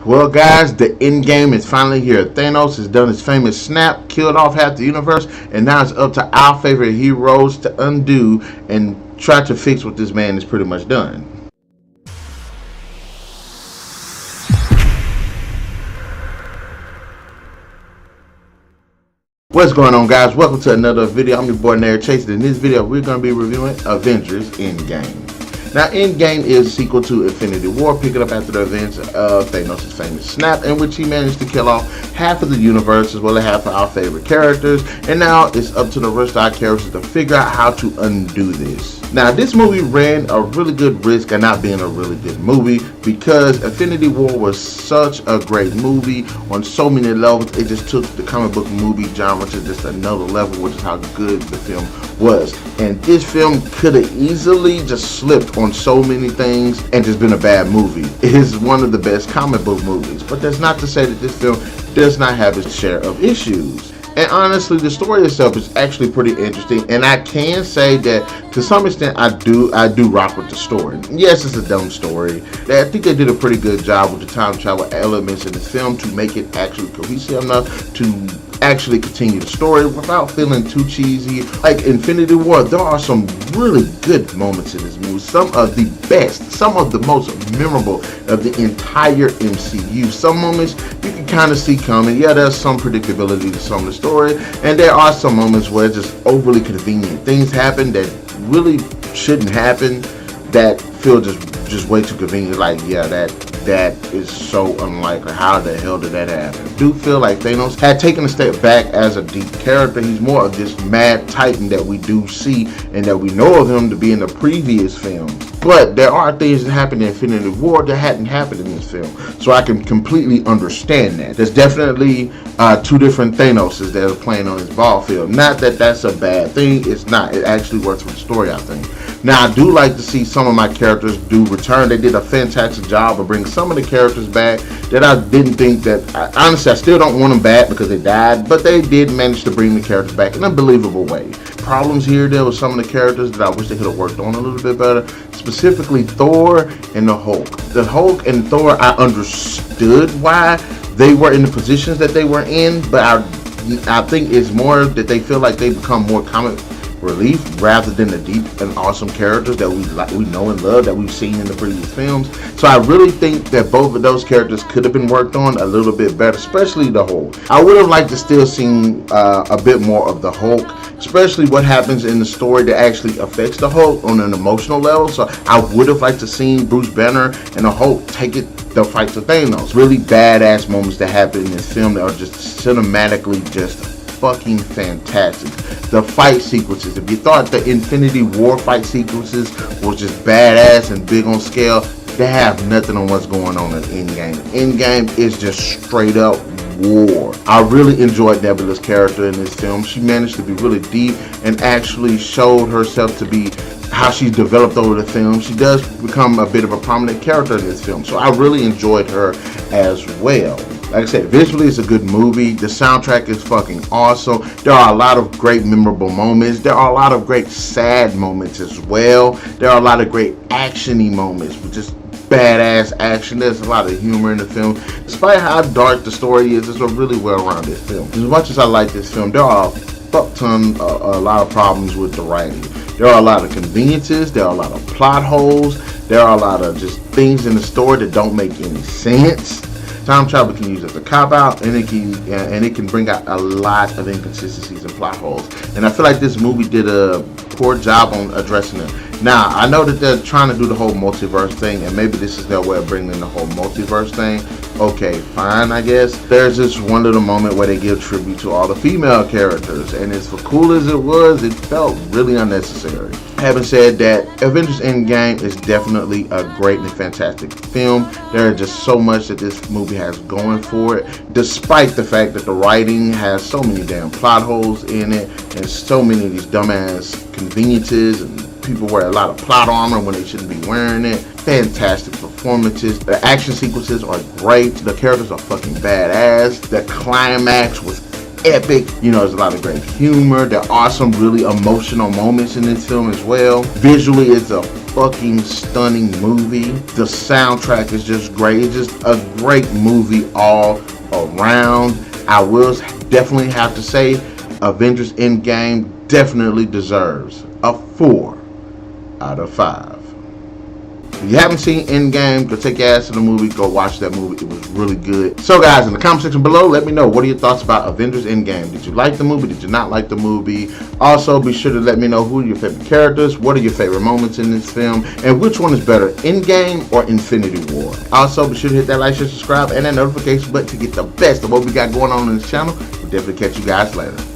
Well, guys, the Endgame is finally here. Thanos has done his famous snap, killed off half the universe, and now it's up to our favorite heroes to undo and try to fix what this man is pretty much done. What's going on, guys? Welcome to another video. I'm your boy NarikChase. In this video, we're going to be reviewing Avengers Endgame. Now, Endgame is a sequel to Infinity War, picking up after the events of Thanos' famous snap, in which he managed to kill off half of the universe as well as half of our favorite characters. And now it's up to the rest of our characters to figure out how to undo this. Now, this movie ran a really good risk of not being a really good movie because Infinity War was such a great movie on so many levels. It just took the comic book movie genre to just another level, which is how good the film was. And this film could have easily just slipped on so many things and just been a bad movie. It is one of the best comic book movies, but that's not to say that this film does not have its share of issues. And honestly, the story itself is actually pretty interesting, and I can say that to some extent I do rock with the story. Yes, it's a dumb story. I think they did a pretty good job with the time travel elements in the film to make it actually cohesive enough to actually continue the story without feeling too cheesy. Like Infinity War, there are some really good moments in this movie. Some of the best, some of the most memorable of the entire MCU. Some moments you can kind of see coming. Yeah, there's some predictability to some of the story, and there are some moments where it's just overly convenient. Things happen that really shouldn't happen that feel just way too convenient. Like, yeah, that is so unlikely. How the hell did that happen? I do feel like Thanos had taken a step back as a deep character. He's more of this mad titan that we do see and that we know of him to be in the previous films. But there are things that happened in Infinity War that hadn't happened in this film. So I can completely understand that. There's definitely two different Thanoses that are playing on this ball field. Not that that's a bad thing. It's not. It actually works for the story, I think. Now, I do like to see some of my characters do return. They did a fantastic job of bringing some of the characters back that I didn't think that. Honestly, I still don't want them back because they died, but they did manage to bring the characters back in a believable way. Problems here, there was some of the characters that I wish they could have worked on a little bit better, specifically Thor and the Hulk. The Hulk and Thor, I understood why they were in the positions that they were in, but I think it's more that they feel like they become more comic relief rather than the deep and awesome characters that we know and love that we've seen in the previous films. So I really think that both of those characters could have been worked on a little bit better, especially the Hulk. I would have liked to still seen a bit more of the Hulk, especially what happens in the story that actually affects the Hulk on an emotional level. So I would have liked to see Bruce Banner and the Hulk take the fight to Thanos. Really badass moments that happen in this film that are just cinematically just fucking fantastic. The fight sequences, if you thought the Infinity War fight sequences was just badass and big on scale, they have nothing on what's going on in Endgame. Endgame is just straight up war. I really enjoyed Nebula's character in this film. She managed to be really deep and actually showed herself to be how she's developed over the film. She does become a bit of a prominent character in this film, so I really enjoyed her as well. Like I said, visually it's a good movie. The soundtrack is fucking awesome. There are a lot of great memorable moments. There are a lot of great sad moments as well. There are a lot of great actiony moments with just badass action. There's a lot of humor in the film. Despite how dark the story is, it's a really well-rounded film. As much as I like this film, there are a lot of problems with the writing. There are a lot of conveniences. There are a lot of plot holes. There are a lot of just things in the story that don't make any sense. Time travel can use as a cop-out, and it can bring out a lot of inconsistencies and plot holes. And I feel like this movie did a poor job on addressing it. Now, I know that they're trying to do the whole multiverse thing, and maybe this is their way of bringing in the whole multiverse thing. Okay, fine, I guess. There's this one little moment where they give tribute to all the female characters, and as cool as it was, it felt really unnecessary. Having said that, Avengers Endgame is definitely a great and fantastic film. There is just so much that this movie has going for it, despite the fact that the writing has so many damn plot holes in it, and so many of these dumbass conveniences, and people wear a lot of plot armor when they shouldn't be wearing it. Fantastic performances. The action sequences are great. The characters are fucking badass. The climax was epic. You know, there's a lot of great humor. There are some really emotional moments in this film as well. Visually, it's a fucking stunning movie. The soundtrack is just great. It's just a great movie all around. I will definitely have to say Avengers Endgame definitely deserves a 4 out of 5. If you haven't seen Endgame, go take your ass to the movie. Go watch that movie. It was really good. So guys, in the comment section below, let me know, what are your thoughts about Avengers Endgame? Did you like the movie? Did you not like the movie? Also, be sure to let me know who are your favorite characters, what are your favorite moments in this film, and which one is better, Endgame or Infinity War? Also, be sure to hit that like, share, subscribe, and that notification button to get the best of what we got going on in this channel. We'll definitely catch you guys later.